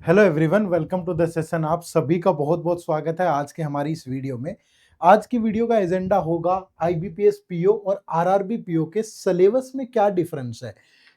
Hello everyone, welcome to the session. आप सभी का बहुत बहुत स्वागत है आज के हमारी इस वीडियो में। आज की वीडियो का एजेंडा होगा आईबीपीएस पीओ और आरआरबी पीओ के सिलेबस में क्या डिफरेंस है।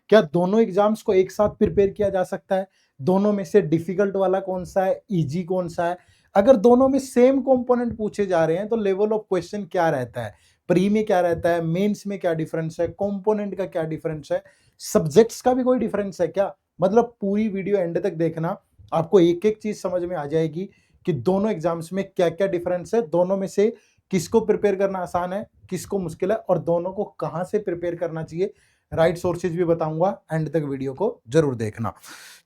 क्या दोनों एग्जाम्स को एक साथ प्रिपेयर किया जा सकता है? दोनों में से डिफिकल्ट वाला कौन सा है, इजी कौन सा है? अगर दोनों में सेम कंपोनेंट पूछे जा रहे हैं तो लेवल ऑफ क्वेश्चन क्या रहता है, प्री में क्या रहता है, मेंस में क्या डिफरेंस है, कंपोनेंट का क्या डिफरेंस है, सब्जेक्ट्स का भी कोई डिफरेंस है क्या? मतलब पूरी वीडियो एंड तक देखना, आपको एक एक चीज समझ में आ जाएगी कि दोनों एग्जाम्स में क्या क्या डिफरेंस है, दोनों में से किसको प्रिपेयर करना आसान है, किसको मुश्किल है, और दोनों को कहां से प्रिपेयर करना चाहिए। राइट सोर्सेज भी बताऊंगा, एंड तक वीडियो को जरूर देखना।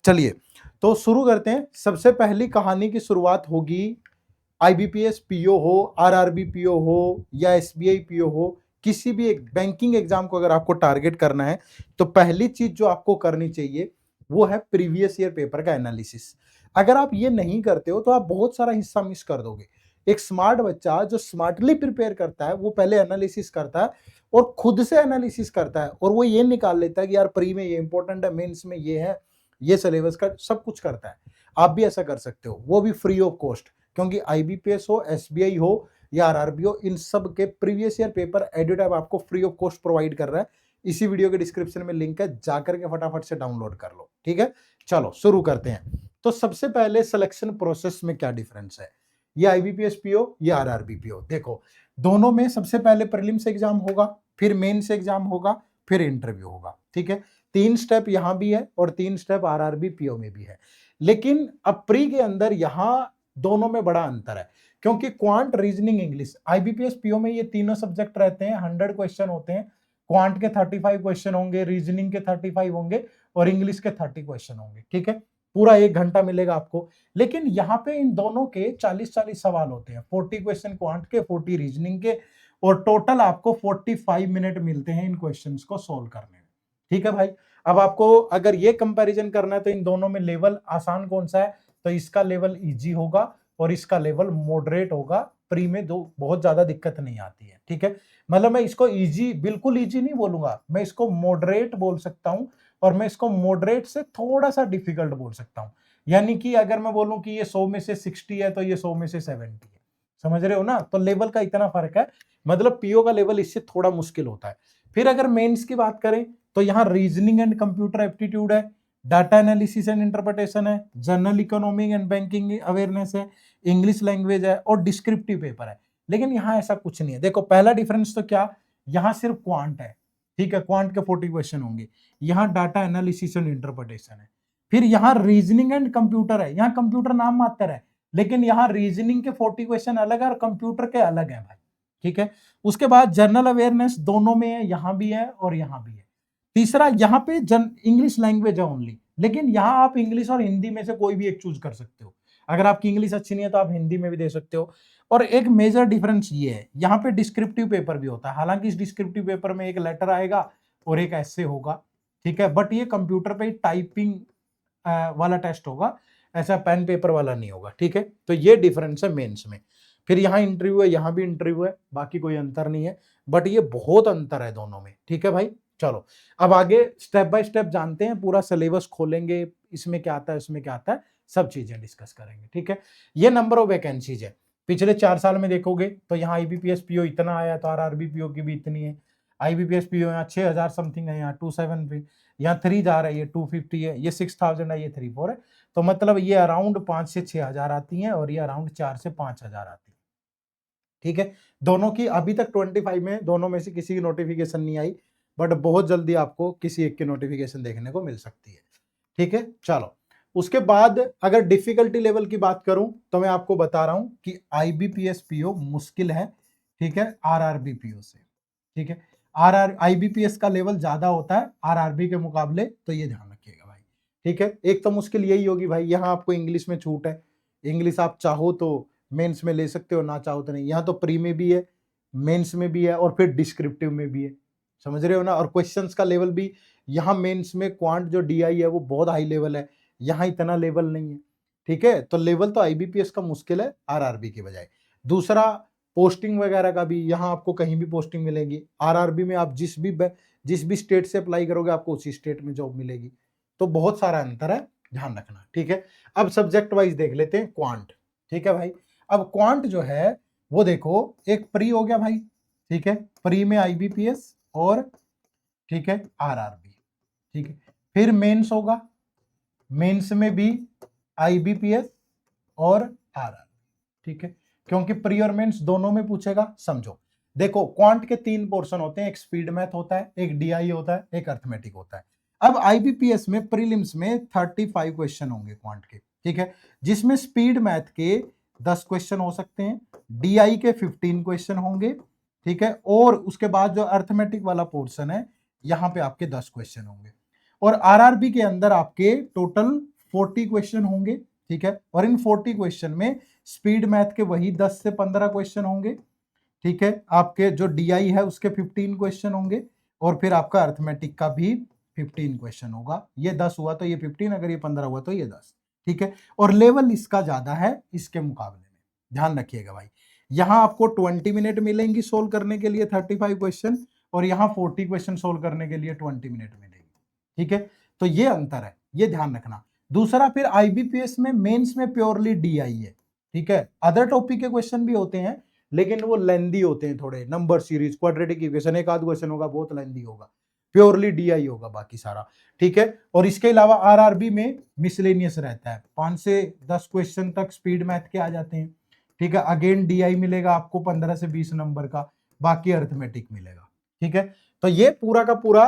चलिए तो शुरू करते हैं। सबसे पहली कहानी की शुरुआत होगी, आईबीपीएस पीओ हो, आरआरबी पीओ हो या एसबीआई पीओ हो, किसी भी एक बैंकिंग एग्जाम को अगर आपको टारगेट करना है तो पहली चीज जो आपको करनी चाहिए वो है प्रीवियस ईयर पेपर का एनालिसिस। अगर आप ये नहीं करते हो तो आप बहुत सारा हिस्सा मिस कर दोगे। एक स्मार्ट बच्चा जो स्मार्टली प्रिपेयर करता है वो पहले एनालिसिस करता है और खुद से एनालिसिस करता है और वो ये निकाल लेता है कि यार प्री में ये इंपॉर्टेंट है, मेंस में ये है, ये सिलेबस का सब कुछ करता है। आप भी ऐसा कर सकते हो, वो भी फ्री ऑफ कॉस्ट, क्योंकि आईबीपीएस हो, एसबीआई हो या आरआरबी हो, इन सब के प्रीवियस ईयर पेपर एडिटैब आपको फ्री ऑफ कॉस्ट प्रोवाइड कर रहा है। इसी वीडियो के डिस्क्रिप्शन में लिंक है, जाकर के फटाफट से डाउनलोड कर लो। ठीक है, चलो शुरू करते हैं। तो सबसे पहले सिलेक्शन प्रोसेस में क्या डिफरेंस है, ये आईबीपीएस पीओ, ये आरआरबी पीओ। देखो, दोनों में सबसे पहले प्रीलिम्स एग्जाम होगा, फिर मेंस एग्जाम होगा, फिर इंटरव्यू होगा। ठीक है, 3 स्टेप यहां भी है और 3 स्टेप आरआरबी पीओ में भी है। लेकिन अब प्री के अंदर यहां दोनों में बड़ा अंतर है, क्योंकि quant, reasoning, English, IBPS PO में ये तीनों सब्जेक्ट रहते हैं, 100 क्वेश्चन होते हैं। क्वांट के 35 क्वेश्चन होंगे, रीजनिंग के 35 होंगे और इंग्लिश के 30 क्वेश्चन होंगे। ठीक है, पूरा 1 घंटा मिलेगा आपको। लेकिन यहाँ पे इन दोनों के 40-40 सवाल होते हैं, 40 क्वेश्चन क्वांट के, 40 रीजनिंग के, और टोटल आपको 45 मिनट मिलते हैं इन क्वेश्चंस को सोल्व करने में। ठीक है भाई, अब आपको अगर ये कंपैरिजन करना है तो इन दोनों में लेवल आसान कौन सा है, तो इसका लेवल इजी होगा और इसका लेवल मॉडरेट होगा। प्री में दो बहुत ज्यादा दिक्कत नहीं आती है। ठीक है, मतलब मैं इसको इजी, बिल्कुल इजी नहीं बोलूंगा, मैं इसको मॉडरेट बोल सकता हूं, और मैं इसको मॉडरेट से थोड़ा सा डिफिकल्ट बोल सकता हूं। यानी कि अगर मैं बोलूं कि ये 100 में से 60 है तो ये 100 में से 70 है। समझ रहे हो ना? तो लेवल का इतना फर्क है, मतलब पीओ का लेवल इससे थोड़ा मुश्किल होता है। फिर अगर मेंस की बात करें तो यहाँ रीजनिंग एंड कंप्यूटर एप्टीट्यूड है, डाटा एनालिसिस एंड इंटरप्रिटेशन है, general economic and banking awareness है, इंग्लिश लैंग्वेज है और डिस्क्रिप्टिव पेपर है। लेकिन यहाँ ऐसा कुछ नहीं है। देखो, पहला डिफरेंस तो क्या, यहाँ सिर्फ क्वांट है। ठीक है, क्वांट के 40 क्वेश्चन होंगे, यहाँ डाटा एनालिसिस एंड इंटरप्रिटेशन है। फिर यहाँ रीजनिंग एंड कंप्यूटर है, यहाँ कंप्यूटर नाम मात्र है, लेकिन यहाँ रीजनिंग के 40 क्वेश्चन अलग है और कंप्यूटर के अलग है भाई। ठीक है, उसके बाद जनरल अवेयरनेस दोनों में है, यहाँ भी है और यहाँ भी है। तीसरा, यहाँ पे इंग्लिश लैंग्वेज है ओनली, लेकिन यहाँ आप इंग्लिश और हिंदी में से कोई भी एक चूज कर सकते हो। अगर आपकी इंग्लिश अच्छी नहीं है तो आप हिंदी में भी दे सकते हो। और एक मेजर डिफरेंस ये है, यहाँ पे डिस्क्रिप्टिव पेपर भी होता है। हालांकि इस डिस्क्रिप्टिव पेपर में एक लेटर आएगा और एक ऐसे होगा। ठीक है, बट ये कंप्यूटर पे टाइपिंग वाला टेस्ट होगा, ऐसा पेन पेपर वाला नहीं होगा। ठीक है, तो ये डिफरेंस है मेंस में। फिर यहाँ इंटरव्यू है, यहाँ भी इंटरव्यू है, बाकी कोई अंतर नहीं है, बट ये बहुत अंतर है दोनों में। ठीक है भाई, चलो अब आगे स्टेप बाय स्टेप जानते हैं, पूरा सिलेबस खोलेंगे, इसमें क्या आता है, इसमें क्या आता है, सब चीजें डिस्कस करेंगे। ठीक है, ये नंबर ऑफ वैकेंसीज है। पिछले 4 साल में देखोगे तो यहाँ आईबीपीएस पीओ इतना आया, तो आरआरबी पीओ की भी इतनी है। आईबीपीएस पीओ यहाँ 6000 समथिंग है, यहाँ 27 पे, यहाँ 3 जा रहा है, ये 250 है, ये 6000 है, ये 34 है। तो मतलब ये अराउंड 5 से 6000 आती हैं और ये अराउंड 4 से 5000 आती है। ठीक है, दोनों की अभी तक 25 में दोनों में से किसी की नोटिफिकेशन नहीं आई, बट बहुत जल्दी आपको किसी एक की नोटिफिकेशन देखने को मिल सकती है। ठीक है, चलो उसके बाद अगर डिफिकल्टी लेवल की बात करूं तो मैं आपको बता रहा हूं कि आईबीपीएस पीओ मुश्किल है। ठीक है, आरआरबी पीओ से। ठीक है, आईबीपीएस का लेवल ज्यादा होता है आरआरबी के मुकाबले, तो ये ध्यान रखिएगा भाई। ठीक है, एक तो मुश्किल यही होगी भाई, यहाँ आपको इंग्लिश में छूट है, इंग्लिश आप चाहो तो मेंस में ले सकते हो, ना चाहो तो नहीं। यहाँ तो प्री में भी है, मेंस में भी है और फिर डिस्क्रिप्टिव में भी है। समझ रहे हो ना? और क्वेश्चंस का लेवल भी, यहाँ मेंस में क्वांट जो डीआई है वो बहुत हाई लेवल है, यहाँ इतना लेवल नहीं है। ठीक है, तो लेवल तो आईबीपीएस का मुश्किल है आरआरबी के बजाय। दूसरा, पोस्टिंग वगैरह का भी, यहाँ आपको कहीं भी पोस्टिंग मिलेगी। आरआरबी में आप जिस भी स्टेट से अप्लाई करोगे आपको उसी स्टेट में जॉब मिलेगी। तो बहुत सारा अंतर है ध्यान रखना, ठीक है। अब सब्जेक्ट वाइज देख लेते हैं क्वांट, ठीक है भाई। अब क्वांट जो है वो देखो, एक प्री हो गया भाई, ठीक है, प्री में आईबीपीएस और ठीक है आरआरबी, ठीक है। फिर मेंस होगा, मेंस में भी आईबीपीएस और आरआरबी, ठीक है, क्योंकि प्री और मेंस दोनों में पूछेगा। समझो, देखो क्वांट के 3 पोर्शन होते हैं, एक स्पीड मैथ होता है, एक डीआई होता है, एक अर्थमेटिक होता है। अब आईबीपीएस में प्रीलिम्स में 35 क्वेश्चन होंगे क्वांट के, ठीक है, जिसमें स्पीड मैथ के 10 क्वेश्चन हो सकते हैं, डीआई के 15 क्वेश्चन होंगे, ठीक है, और उसके बाद जो अर्थमेटिक वाला पोर्शन है यहां पे आपके 10 क्वेश्चन होंगे, और आरआरबी के अंदर आपके टोटल 40 क्वेश्चन होंगे, ठीक है, और इन 40 क्वेश्चन में स्पीड मैथ के वही 10 से 15 क्वेश्चन होंगे, ठीक है, आपके जो डीआई है उसके 15 क्वेश्चन होंगे, और फिर आपका अर्थमेटिक का भी 15 क्वेश्चन होगा। ये 10 हुआ तो ये 15, अगर ये 15 हुआ तो ये 10, ठीक है, और लेवल इसका ज्यादा है इसके मुकाबले में, ध्यान रखिएगा भाई। यहां आपको 20 मिनट मिलेंगी सोल्व करने के लिए 35 क्वेश्चन, और यहां 40 क्वेश्चन सोल्व करने के लिए 20 मिनट मिलेंगे, ठीक है, तो ये अंतर है, ये ध्यान रखना। दूसरा, फिर आईबीपीएस में मेंस में प्योरली डीआई है, ठीक है, अदर टॉपिक के क्वेश्चन भी होते हैं लेकिन वो लेंदी होते हैं थोड़े, नंबर सीरीज, क्वाड्रेटिक इक्वेशन, एक आध क्वेश्चन होगा बहुत लेंदी होगा, प्योरली डीआई होगा बाकी सारा, ठीक है। और इसके अलावा आरआरबी में मिसलेनियस रहता है, 5 से 10 क्वेश्चन तक स्पीड मैथ के आ जाते हैं, ठीक है, अगेन डीआई मिलेगा आपको 15 से 20 नंबर का, बाकी अर्थमेटिक मिलेगा, ठीक है। तो ये पूरा का पूरा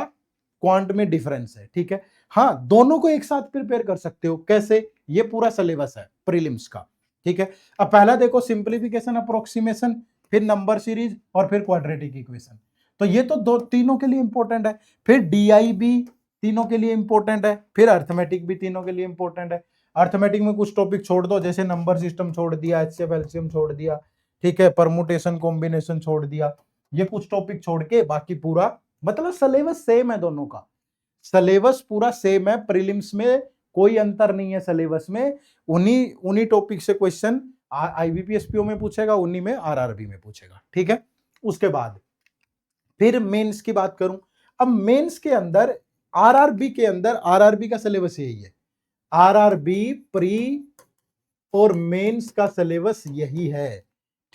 क्वांट में डिफरेंस है, ठीक है। हाँ, दोनों को एक साथ प्रिपेयर कर सकते हो, कैसे, ये पूरा सिलेबस है प्रीलिम्स का, ठीक है। अब पहला देखो सिंप्लीफिकेशन, अप्रोक्सीमेशन, फिर नंबर सीरीज, और फिर क्वाड्रेटिक इक्वेशन, तो ये तो दो तीनों के लिए इंपॉर्टेंट है। फिर डीआई भी तीनों के लिए इंपॉर्टेंट है, फिर अर्थमेटिक भी तीनों के लिए इंपॉर्टेंट है। अर्थमेटिक में कुछ टॉपिक छोड़ दो, जैसे नंबर सिस्टम छोड़ दिया, एचसीएफ एलसीएम छोड़ दिया, ठीक है, परमुटेशन कॉम्बिनेशन छोड़ दिया, ये कुछ टॉपिक छोड़ के बाकी पूरा, मतलब सिलेबस सेम है दोनों का, सिलेबस पूरा सेम है, प्रीलिम्स में कोई अंतर नहीं है सिलेबस में, उन्हीं उन्हीं टॉपिक से क्वेश्चन आईबीपीएस पीओ में पूछेगा, उन्हीं में आरआरबी में पूछेगा, ठीक है। उसके बाद फिर मेंस की बात करूं, अब मेंस के अंदर, आरआरबी के अंदर, आरआरबी का सिलेबस यही है, आरआरबी प्री और मेंस का सिलेबस यही है,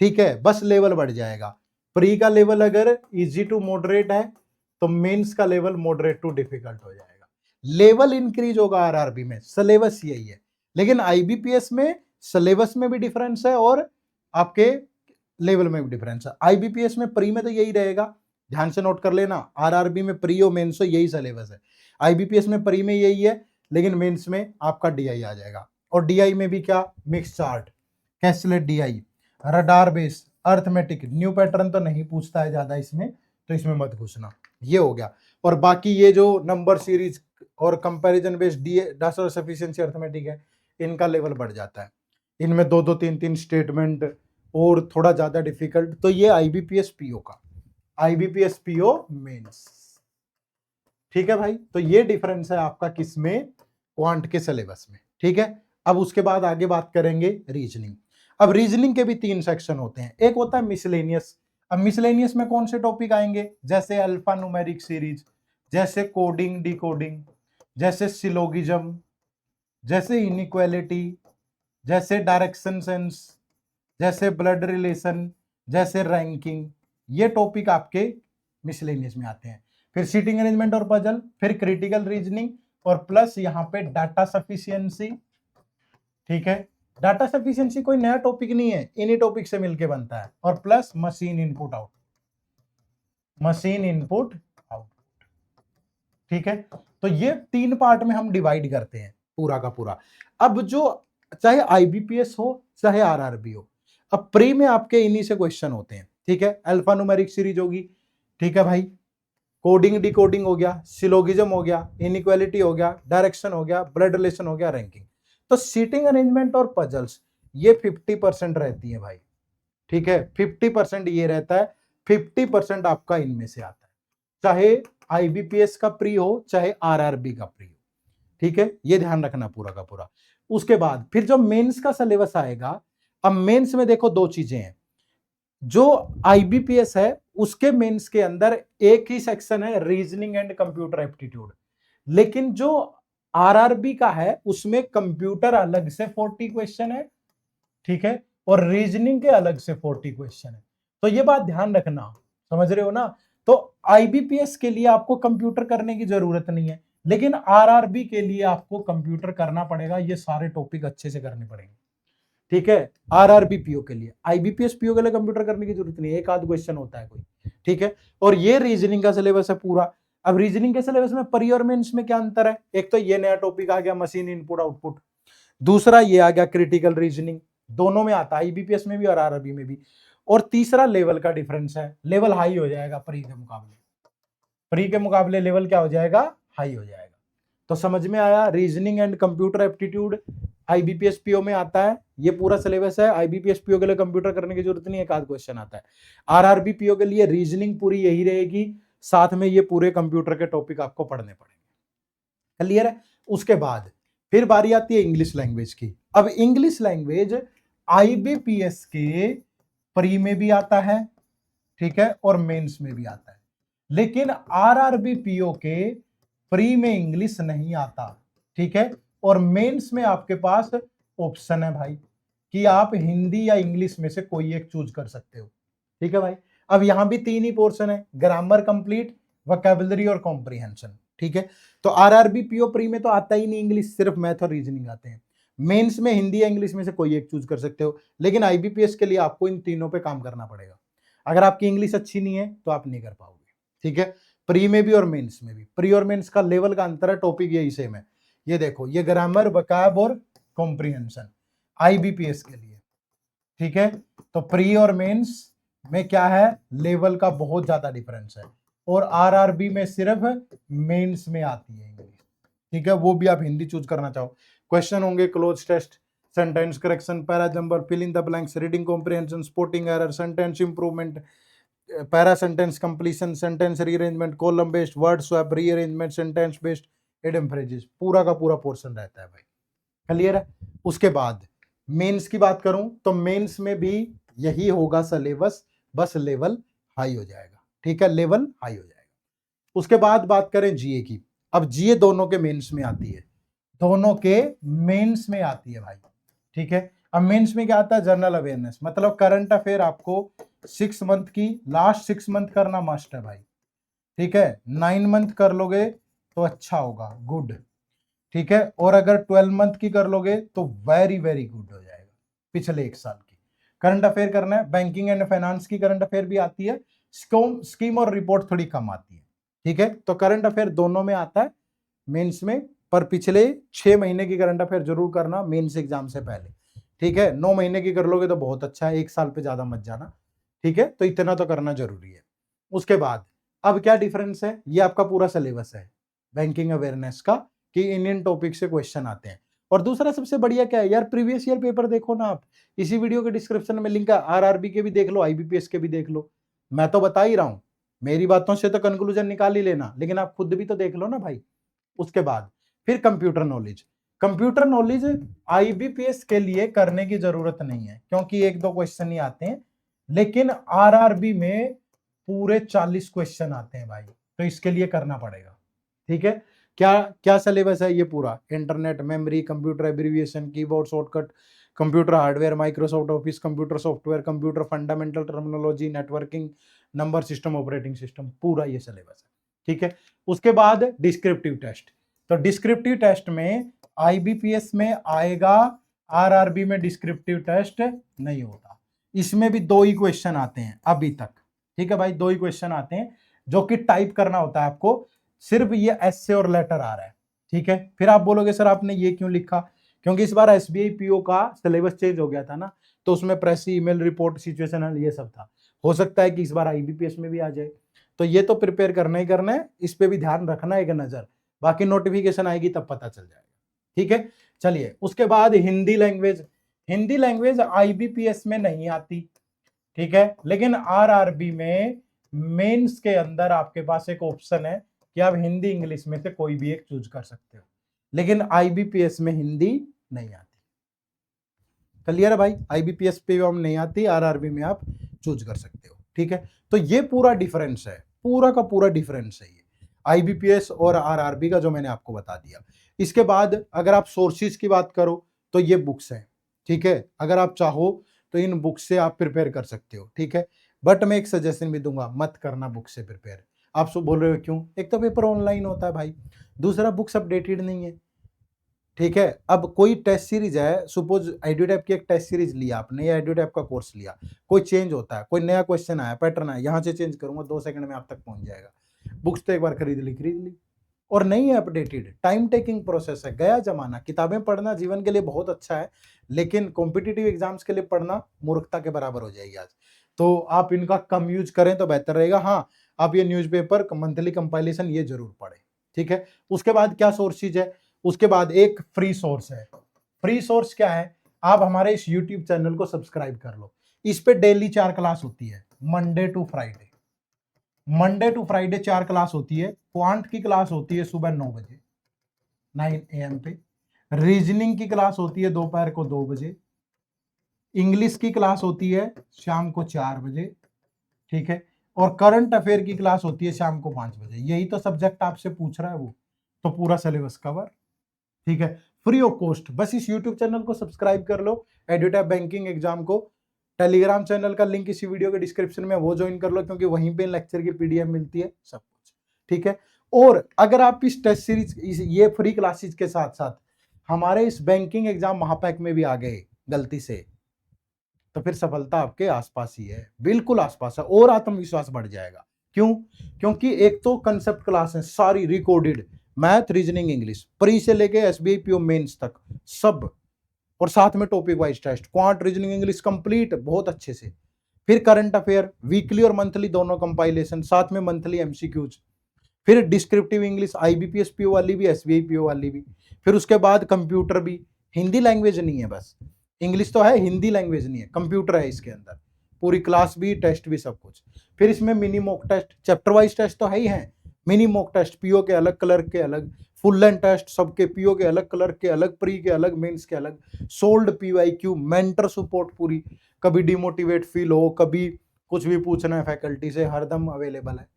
ठीक है, बस लेवल बढ़ जाएगा। प्री का लेवल अगर इजी टू मॉडरेट है तो मेंस का लेवल मॉडरेट टू डिफिकल्ट हो जाएगा, लेवल इंक्रीज होगा आरआरबी में, सिलेबस यही है। लेकिन आईबीपीएस में सिलेबस में भी डिफरेंस है और आपके लेवल में भी डिफरेंस है। आईबीपीएस में प्री में तो यही रहेगा, ध्यान से नोट कर लेना, आरआरबी में प्री और मेंस यही सिलेबस है, आईबीपीएस में प्री में यही है, लेकिन मेंस में आपका डीआई आ जाएगा। और डीआई में भी क्या, mix chart, caselet DI, radar base, arithmetic, new pattern तो नहीं पूछता है ज्यादा इसमें, तो इसमें मत घुसना, ये हो गया। और बाकी ये जो नंबर सीरीज और कंपैरिजन बेस्ड डाटा और सफिशिएंसी अर्थमेटिक है, इनका लेवल बढ़ जाता है, इनमें 2-2 3-3 स्टेटमेंट और थोड़ा ज्यादा डिफिकल्ट, तो ये आईबीपीएस पीओ का, आईबीपीएस पीओ मेंस, ठीक है भाई। तो ये डिफरेंस है आपका किसमें, क्वांट के सिलेबस में, ठीक है। अब उसके बाद आगे बात करेंगे रीजनिंग। अब रीजनिंग के भी 3 सेक्शन होते हैं, एक होता है मिसलेनियस। अब मिसलेनियस में कौन से टॉपिक आएंगे, जैसे अल्फा न्यूमेरिक सीरीज, जैसे कोडिंग डिकोडिंग, जैसे सिलोगिज्म, जैसे इनइक्वालिटी, जैसे डायरेक्शन सेंस, जैसे ब्लड रिलेशन, जैसे रैंकिंग, ये टॉपिक आपके मिसलेनियस में आते हैं। फिर सीटिंग अरेंजमेंट और पजल, फिर क्रिटिकल रीजनिंग, और प्लस यहां पे डाटा सफिशिएंसी, ठीक है। डाटा सफिशिएंसी कोई नया टॉपिक नहीं है, इन्हीं टॉपिक से मिलके बनता है, और plus machine input out, machine input output, ठीक है। तो ये 3 पार्ट में हम डिवाइड करते हैं पूरा का पूरा। अब जो चाहे आईबीपीएस हो चाहे आरआरबी हो, अब प्री में आपके इन्हीं से क्वेश्चन होते हैं, ठीक है, अल्फा न्यूमेरिक सीरीज होगी, ठीक है भाई, कोडिंग डिकोडिंग हो गया, सिलोगिज्म हो गया, इनइक्वालिटी हो गया, डायरेक्शन हो गया, ब्लड रिलेशन हो गया, रैंकिंग। तो सीटिंग अरेंजमेंट और पजल्स ये 50% रहती है भाई, ठीक है, 50% ये रहता है, 50% आपका इनमें से आता है, चाहे आईबीपीएस का प्री हो चाहे आरआरबी का प्री हो, ठीक है, ये ध्यान रखना पूरा का पूरा। उसके बाद फिर जो मेंस का सिलेबस आएगा, अब मेंस में देखो 2 चीजें हैं, जो आईबीपीएस है उसके मेंस के अंदर एक ही सेक्शन है रीजनिंग एंड कंप्यूटर एप्टीट्यूड, लेकिन जो आरआरबी का है उसमें कंप्यूटर अलग से 40 क्वेश्चन है, ठीक है, और रीजनिंग के अलग से 40 क्वेश्चन है। तो ये बात ध्यान रखना, समझ रहे हो ना। तो आईबीपीएस के लिए आपको कंप्यूटर करने की जरूरत नहीं है, लेकिन आरआरबी के लिए आपको कंप्यूटर करना पड़ेगा, ये सारे टॉपिक अच्छे से करने पड़ेंगे, ठीक है। आरआरबी पीओ के लिए, आईबीपीएस पीओ के लिए कंप्यूटर करने की जरूरत नहीं है, एक आध क्वेश्चन होता है कोई, ठीक है। और ये रीजनिंग का सिलेबस है पूरा। अब रीजनिंग के सिलेबस में प्री और मेंस में क्या अंतर है, एक तो ये नया टॉपिक आ गया मशीन इनपुट आउटपुट, दूसरा ये आ गया क्रिटिकल रीजनिंग, दोनों में आता है आईबीपीएस में भी और आरआरबी में भी। और तीसरा लेवल का डिफरेंस है, लेवल हाई हो जाएगा प्री के मुकाबले, प्री के मुकाबले लेवल क्या हो जाएगा, हाई हो जाएगा। तो समझ में आया, reasoning and computer aptitude IBPS PO में आता है, ये पूरा सिलेबस है। आईबीपीएस पीओ के लिए कंप्यूटर करने की जरूरत नहीं है, एक आध क्वेश्चन आता है। आरआरबी पीओ के लिए रीजनिंग पूरी यही रहेगी, साथ में ये पूरे कंप्यूटर के टॉपिक आपको पढ़ने पड़ेंगे, क्लियर है। उसके बाद फिर बारी आती है इंग्लिश लैंग्वेज की। अब इंग्लिश लैंग्वेज आईबीपीएस के प्री में भी आता है, ठीक है, और मेंस में भी आता है, लेकिन आरआरबी पीओ के प्री में इंग्लिश नहीं आता, ठीक है, और मेंस में आपके पास ऑप्शन है भाई कि आप हिंदी या इंग्लिश में से कोई एक चूज कर सकते हो, ठीक है भाई। अब यहां भी तीन ही पोर्शन है, ग्रामर कंप्लीट, वोकैबुलरी और कॉम्प्रिहेंशन, ठीक है। तो आरआरबी पीओ प्री में तो आता ही नहीं इंग्लिश, सिर्फ मैथ और रीजनिंग आते हैं। मेंस में हिंदी या इंग्लिश में से कोई एक चूज कर सकते हो, लेकिन आईबीपीएस के लिए आपको इन तीनों पे काम करना पड़ेगा। अगर आपकी इंग्लिश अच्छी नहीं है तो आप नहीं कर पाओगे, ठीक है। प्री में भी और मेंस में भी, प्री और मेंस का लेवल का अंतर है, टॉपिक यही सेम है। ये देखो, ये ग्रामर, वोकैब और कॉम्प्रिहेंशन आईबीपीएस के लिए, ठीक है। तो प्री और मेंस में क्या है, लेवल का बहुत ज्यादा डिफरेंस है, और आरआरबी में सिर्फ मेंस में आती है इंग्लिश, ठीक है। वो भी आप हिंदी चूज करना चाहो। क्वेश्चन होंगे cloze test, sentence correction, para jumper, fill in the blanks, reading comprehension, spotting error, sentence improvement, para sentence completion, sentence rearrangement, column based, word swap, rearrangement, sentence based, idiom phrases, पूरा का पूरा portion रहता है भाई, clear है। उसके बाद mains की बात करूं तो मेंस में भी यही होगा सिलेबस, बस लेवल हाई हो जाएगा, ठीक है, लेवल हाई हो जाएगा। उसके बाद बात करें जीए की। अब जीए दोनों के मेंस में आती है, दोनों के मेंस में आती है भाई, ठीक है। अब मेंस में क्या आता है, जनरल अवेयरनेस, मतलब करंट अफेयर आपको 6 मंथ की, लास्ट 6 मंथ करना मस्ट है भाई, ठीक है। 9 मंथ कर लोगे तो अच्छा होगा, गुड, ठीक है। और अगर 12 मंथ की कर लोगे तो वेरी वेरी गुड हो जाएगा, पिछले 1 साल की करंट अफेयर करना है। बैंकिंग एंड फाइनेंस की करंट अफेयर भी आती है, स्कीम और रिपोर्ट थोड़ी कम आती है, ठीक है। तो करंट अफेयर दोनों में आता है मेंस में, पर पिछले 6 महीने की करंट अफेयर जरूर करना मेंस एग्जाम से पहले, ठीक है। 9 महीने की कर लोगे तो बहुत अच्छा है, 1 साल पे ज्यादा मत जाना, ठीक है। तो इतना तो करना जरूरी है। उसके बाद अब क्या डिफरेंस है, ये आपका पूरा सिलेबस है बैंकिंग अवेयरनेस का, कि इंडियन टॉपिक से क्वेश्चन आते हैं। और दूसरा सबसे बढ़िया क्या है यार, प्रीवियस ईयर पेपर देखो ना आप, इसी वीडियो के डिस्क्रिप्शन में लिंक है, आरआरबी के भी देख लो, आईबीपीएस के भी देख लो। मैं तो बता ही रहा हूं, मेरी बातों से तो कंक्लूजन निकाल ही लेना, लेकिन आप खुद भी तो देख लो ना भाई। उसके बाद फिर computer knowledge, computer knowledge IBPS के लिए करने की जरूरत नहीं है, क्योंकि 1-2 क्वेश्चन ही आते हैं, लेकिन आरआरबी में पूरे 40 क्वेश्चन आते हैं भाई, तो इसके लिए करना पड़ेगा, ठीक है। क्या क्या सिलेबस है ये पूरा, internet, memory, computer abbreviation, keyboard shortcut, computer hardware, Microsoft office, computer software, computer fundamental terminology, networking, number system, operating system, पूरा ये सिलेबस है, ठीक है। उसके बाद डिस्क्रिप्टिव टेस्ट, तो डिस्क्रिप्टिव टेस्ट में आईबीपीएस में आएगा, आरआरबी में डिस्क्रिप्टिव टेस्ट नहीं होता। इसमें भी 2 ही क्वेश्चन आते हैं अभी तक, ठीक है भाई, 2 ही क्वेश्चन आते हैं जो कि टाइप करना होता है आपको, सिर्फ ये एस्से और लेटर आ रहा है, ठीक है। फिर आप बोलोगे सर आपने ये क्यों लिखा, क्योंकि इस बार एसबीआई पीओ का सिलेबस चेंज हो गया था ना, तो उसमें प्रेस, ईमेल, रिपोर्ट, सिचुएशनल, ये सब था। हो सकता है कि इस बार आईबीपीएस में भी आ जाए, तो ये तो प्रिपेयर करना ही करना है, इस पे भी ध्यान रखना एक नजर, बाकी नोटिफिकेशन आएगी तब पता चल जाएगा, ठीक है। चलिए उसके बाद Hindi language, Hindi language IBPS में नहीं आती, ठीक है, लेकिन आरआरबी में मेंस के अंदर आपके पास एक ऑप्शन है कि आप हिंदी इंग्लिश में से कोई भी एक चूज कर सकते हो, लेकिन आईबीपीएस में हिंदी नहीं आती, क्लियर है भाई। आईबीपीएस पे हम नहीं आती, आरआरबी में आप चूज कर सकते हो, ठीक है। तो ये पूरा डिफरेंस है, पूरा का पूरा डिफरेंस है ये आईबीपीएस और आरआरबी का, जो मैंने आपको बता दिया। इसके बाद अगर आप सोर्सेज की बात करो तो ये बुक्स हैं, ठीक है। अगर आप चाहो तो इन बुक से आप प्रिपेयर कर सकते हो, ठीक है। बट मैं एक सजेशन भी दूंगा, मत करना बुक से प्रिपेयर। आप सब बोल रहे हो क्यों? एक तो पेपर ऑनलाइन होता है भाई, दूसरा बुक्स अपडेटेड नहीं है, ठीक है। अब कोई टेस्ट सीरीज है, सपोज एडुटैप की एक टेस्ट सीरीज लिया आपने या एडुटैप का कोर्स लिया, कोई चेंज होता है, कोई नया क्वेश्चन आया, पैटर्न आया, यहाँ से चेंज करूंगा 2 सेकंड में आप तक पहुंच जाएगा। बुक्स तो एक बार खरीद ली और नहीं है अपडेटेड, टाइम टेकिंग प्रोसेस है, गया जमाना। किताबें पढ़ना जीवन के लिए बहुत अच्छा है, लेकिन कॉम्पिटिटिव एग्जाम्स के लिए पढ़ना मूर्खता के बराबर हो जाएगी आज। तो आप इनका कम यूज करें तो बेहतर रहेगा। हाँ, आप ये न्यूज़पेपर मंथली कंपाइलेशन ये जरूर पढ़ें, ठीक है। उसके बाद क्या सोर्सेज है? उसके बाद एक फ्री सोर्स है। फ्री सोर्स क्या है? आप हमारे इस यूट्यूब चैनल को सब्सक्राइब कर लो। इस पे डेली 4 क्लास होती है, Monday to Friday. Monday to Friday 4 class होती है। क्वांट की क्लास होती है सुबह 9 बजे 9 AM पे। रीजनिंग की क्लास होती है दोपहर को 2 बजे। इंग्लिश की क्लास होती है शाम को 4 बजे, ठीक है। और करंट अफेयर की क्लास होती है शाम को 5 बजे। यही तो सब्जेक्ट आपसे पूछ रहा है वो, तो पूरा सिलेबस कवर, ठीक है, फ्री ऑफ कॉस्ट। बस इस यूट्यूब चैनल को सब्सक्राइब कर लो, एडुटैप बैंकिंग एग्जाम को। टेलीग्राम चैनल का लिंक इसी वीडियो के डिस्क्रिप्शन में, वो ज्वाइन कर लो, क्योंकि वहीं पे लेक्चर की PDF मिलती है, सब कुछ, ठीक है। और अगर आप इस टेस्ट सीरीज ये फ्री क्लासेस के साथ साथ हमारे इस बैंकिंग एग्जाम महापैक में भी आ गए गलती से, तो फिर सफलता आपके आसपास ही है, बिल्कुल आसपास है, और आत्मविश्वास बढ़ जाएगा। क्यों? क्योंकि एक तो कंसेप्ट क्लास है सारी recorded, math, reasoning, English, pre से लेके SBI PO मेंस तक सब, और साथ में topic wise test, quant, reasoning, English complete बहुत अच्छे से। फिर करंट अफेयर वीकली और मंथली दोनों कंपाइलेशन, साथ में मंथली MCQs, फिर डिस्क्रिप्टिव इंग्लिश IBPS PO वाली भी, SBI PO वाली भी। फिर उसके बाद कंप्यूटर भी, हिंदी लैंग्वेज नहीं है, बस इंग्लिश तो है, हिंदी लैंग्वेज नहीं है, कंप्यूटर है इसके अंदर, पूरी क्लास भी, टेस्ट भी, सब कुछ। फिर इसमें mini mock test, chapter wise test तो है ही है, मिनी मॉक टेस्ट PO के अलग, क्लर्क के अलग, फुल लेंथ टेस्ट सबके, PO के अलग, क्लर्क के अलग, प्री के अलग, मेंस के अलग, सोल्ड PYQ, मेंटर सपोर्ट पूरी, कभी डिमोटिवेट फील हो, कभी कुछ भी पूछना है फैकल्टी से, हरदम अवेलेबल है।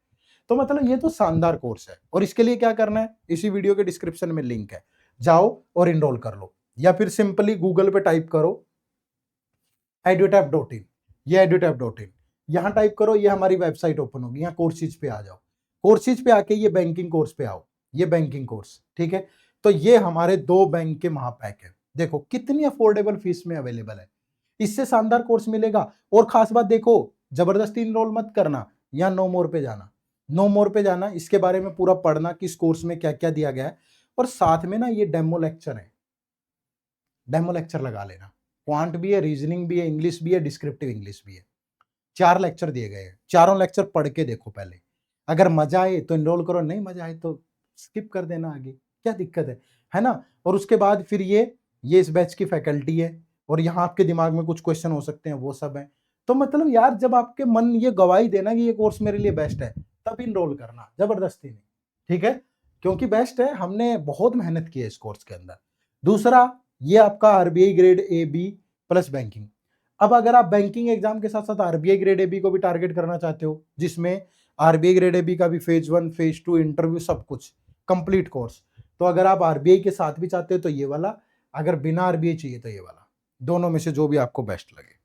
तो मतलब ये तो शानदार कोर्स है। और इसके लिए क्या करना है, इसी वीडियो के डिस्क्रिप्शन में लिंक है, जाओ और इनरोल कर लो, या फिर सिंपली गूगल पे टाइप करो edutap.in, ये edutap.in यहां टाइप करो, ये हमारी वेबसाइट ओपन होगी, यहाँ कोर्सेज पे आ जाओ, कोर्सेज पे आके ये बैंकिंग कोर्स पे आओ, ये बैंकिंग कोर्स, ठीक है। तो ये हमारे 2 बैंक के महापैक है, देखो कितनी अफोर्डेबल फीस में अवेलेबल है, इससे शानदार कोर्स मिलेगा। और खास बात देखो, जबरदस्ती इनरोल मत करना, या नो मोर पे जाना, नो मोर पे जाना, इसके बारे में पूरा पढ़ना किस कोर्स में क्या क्या दिया गया है, और साथ में ना ये डेमो लेक्चर है, डेमो लेक्चर लगा लेना। क्वांट भी है, रीजनिंग भी है, इंग्लिश भी है, डिस्क्रिप्टिव इंग्लिश भी है, 4 लेक्चर दिए गए हैं, चारों लेक्चर पढ़ के देखो पहले। अगर मजा आए तो इनरोल करो, नहीं मजा आए तो स्किप कर देना आगे, क्या दिक्कत है ना। और उसके बाद फिर ये इस बैच की फैकल्टी है, और यहाँ आपके दिमाग में कुछ क्वेश्चन हो सकते हैं, वो सब है। तो मतलब यार, जब आपके मन ये गवाही देना कि ये कोर्स मेरे लिए बेस्ट है, तब इनरोल करना, जबरदस्ती नहीं, ठीक है, क्योंकि बेस्ट है, हमने बहुत मेहनत की है इस कोर्स के अंदर। दूसरा, ये आपका RBI grade AB plus banking. अब अगर आप बैंकिंग एग्जाम के साथ साथ RBI ग्रेड AB को भी टारगेट करना चाहते हो, जिसमें RBI ग्रेड AB का भी फेज 1 फेज 2 इंटरव्यू सब कुछ कंप्लीट कोर्स, तो अगर आप RBI के साथ भी चाहते हो तो ये वाला, अगर बिना RBI चाहिए तो ये वाला, दोनों में से जो भी आपको बेस्ट लगे,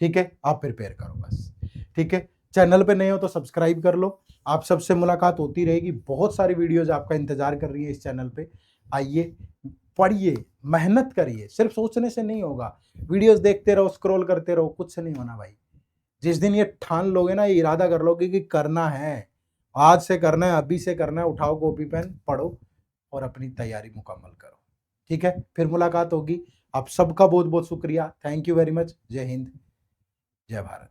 ठीक है, आप प्रिपेयर करो बस, ठीक है। चैनल पे नए हो तो सब्सक्राइब कर लो, आप सबसे मुलाकात होती रहेगी, बहुत सारी वीडियोज आपका इंतजार कर रही है इस चैनल पे। आइए, पढ़िए, मेहनत करिए, सिर्फ सोचने से नहीं होगा, वीडियोस देखते रहो, स्क्रॉल करते रहो, कुछ से नहीं होना भाई। जिस दिन ये ठान लोगे ना, ये इरादा कर लोगे कि करना है, आज से करना है, अभी से करना है, उठाओ कॉपी पेन, पढ़ो और अपनी तैयारी मुकम्मल करो, ठीक है। फिर मुलाकात होगी। आप सबका बहुत बहुत शुक्रिया, थैंक यू वेरी मच। जय हिंद, जय भारत।